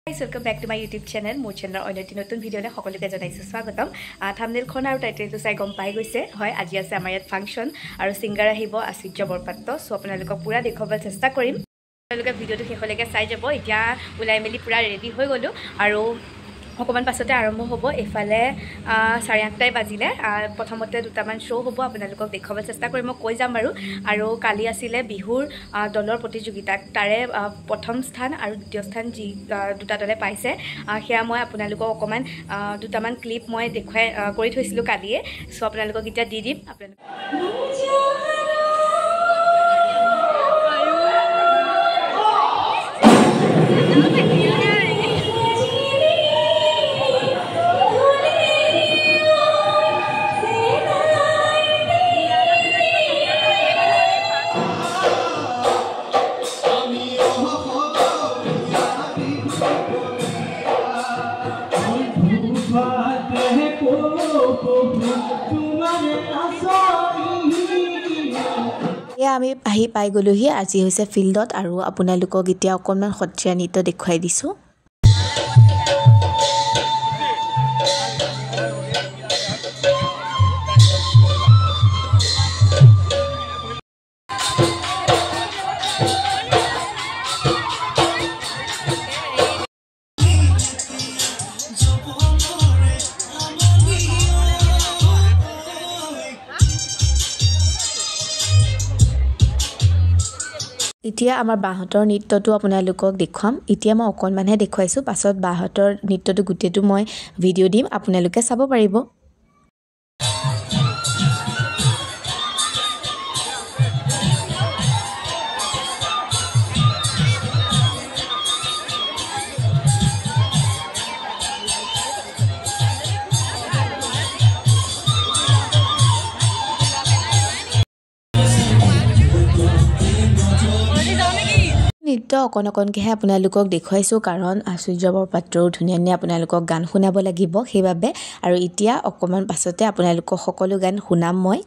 Welcome back to my YouTube channel. More channel or notun video le সকলোকে জনাইছো স্বাগতম thumbnail খন আৰু টাইটেল তো চাই গম পাই গৈছে হয় আজি আছে আমাৰ ইয়াত ফাংচন আৰু সিঙ্গাৰ আহিব আশ্চৰ্য বৰপাত্ৰ সো আপোনালোকক পুৰা দেখাবলৈ চেষ্টা কৰিম আপোনালোকে ভিডিওটো শেষলৈকে চাই যাব এতিয়া উলাই মেলি পুৰা ৰেডি হৈ গলো আৰু অকমান পাছতে আৰম্ভ হ'ব এফালে 8:30 বাজিলে প্ৰথমতে দুটামান শ্ব' হ'ব আপোনালোকক দেখাবলৈ চেষ্টা কৰিম মই কৈ যাম আৰু কালি আছিলে বিহুৰ দলৰ প্ৰতিযোগিতা তাৰে প্ৰথম স্থান আৰু দ্বিতীয় স্থান যি দুটা দলে পাইছে হেয়া মই আপোনালোকক অকমান দুটামান ক্লিপ মই দেখাই কৰি থৈছিলো কালিয়ে সো আপোনালোকক এতিয়া দি দিম আপোনালোক আমি আহি পাই গলোহি আজি হৈছে ফিল্ডত আৰু আপোনালোকক এতিয়া অকনমান সত্ৰীয়া নৃত্য দেখুৱাই দিছো এতিয়া আমাৰ বাহতৰ নৃত্যটো আপোনালোকক দেখুৱাম এতিয়া মই অকনমানহে দেখুৱাইছো পাছত বাহতৰ নৃত্যটো গুটেটো মই ভিডিও দিম আপোনালোকে চাব পাৰিব নৃত্য অকনকনকেহে আপোনালোকক দেখুৱাইছো কাৰণ আশ্চৰ্য বৰপাত্ৰও ধুনীয়া আপোনালোকক গান শুনাব লাগিব সেইবাবে আৰু এতিয়া অকমান পাছতে আপোনালোকক সকলো গান শুনাম মই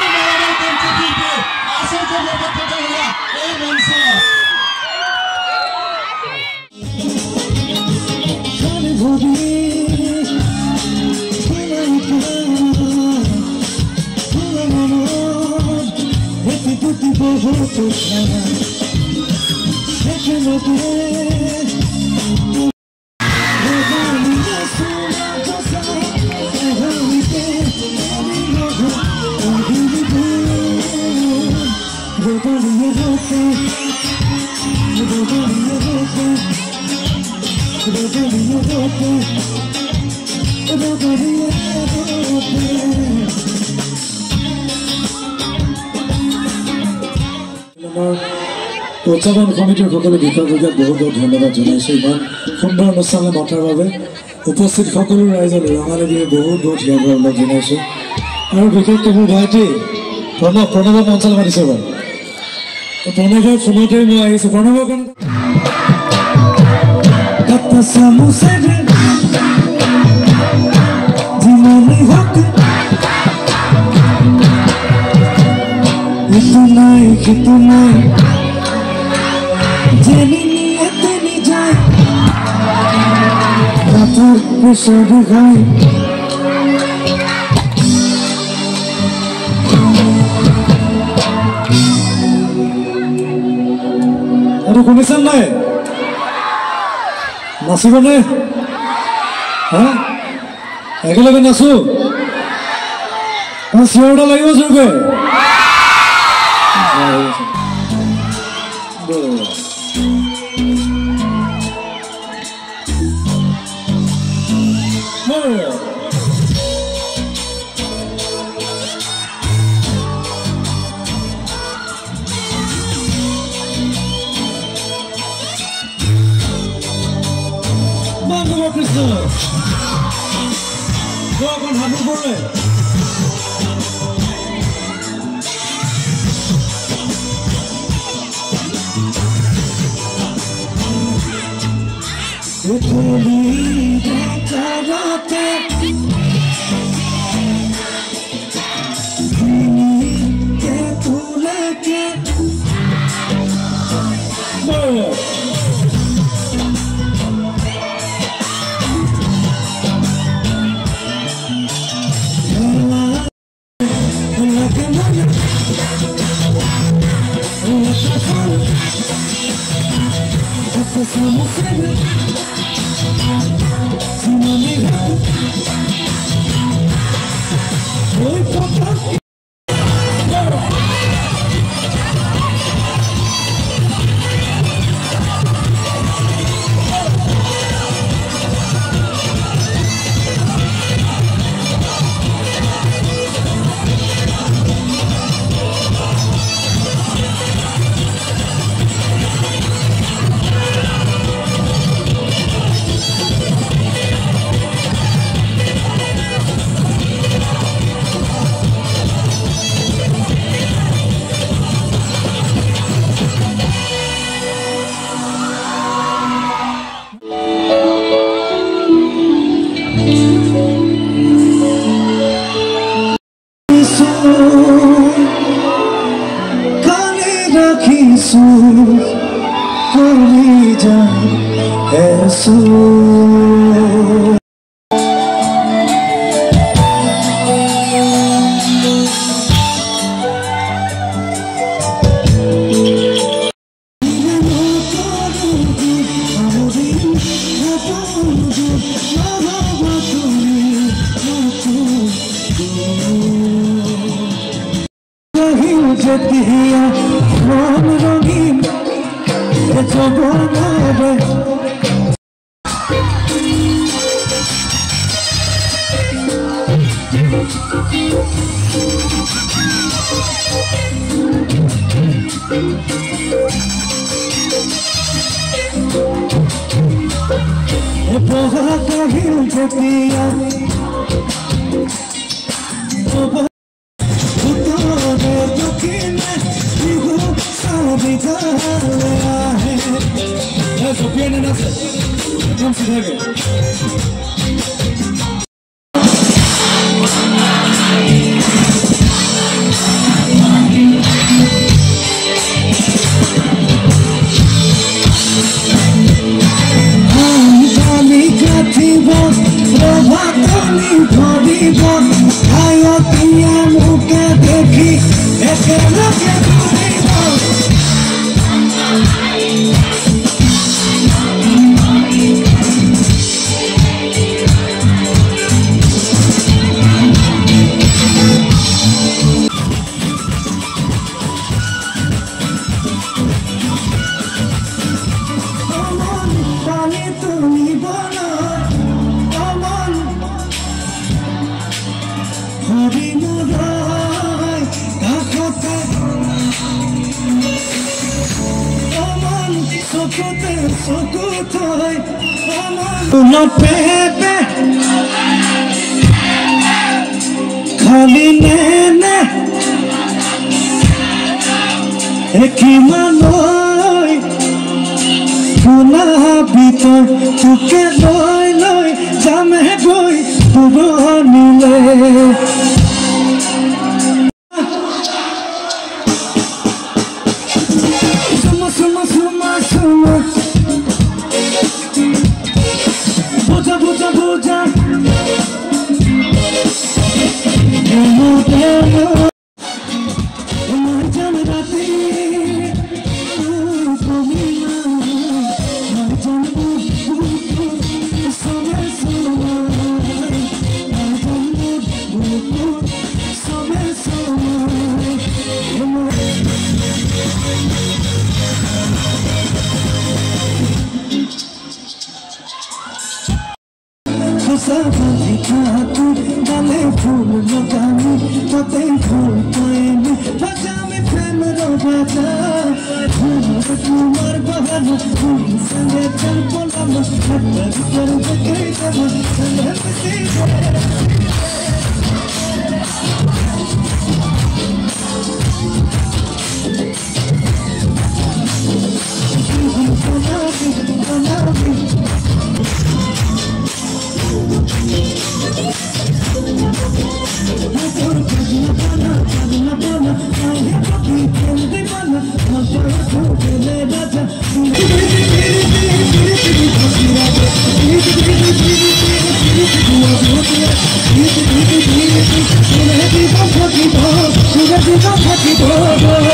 উদযাপন কমিটিৰ সকলো বিষয়ববীয়াক বহুত ধন্যবাদ জনাইছো ইমান সুন্দৰ অনুষ্ঠানলৈ মতাৰ বাবে উপস্থিত সকলো ৰাইজক ৰঙালী বিহুৰ বহুত ধন্যবাদ জনাইছো আৰু বিশেষকৈ মোৰ ভাইটি প্ৰণৱ মঞ্চলৈ মাতিছে বাৰু প্ৰণৱৰ ফোনতে মই আহিছো প্ৰণৱৰ শুনিছেন নাই নাচিবনে একেলগে নাচো চিঞৰটা লাগিব জোৰকৈ Krishna. Go on, happy birthday. আছো Dia rongin coba nabe poha kahil jetiya coba Pepe Khali nene Ekimanoi Puna bitor Tuke loi loi Jame goi Puronile Suma suma suma suma Buja buja buja Demo demo Marjan rati Komina Marjan buju Some some Marjan buju Some some Sabali khatu dale phul lagani tote phul paini bajami prem ro baja phul tumar bahan phul sange chal polam hatta kar ke jab salat se Sudah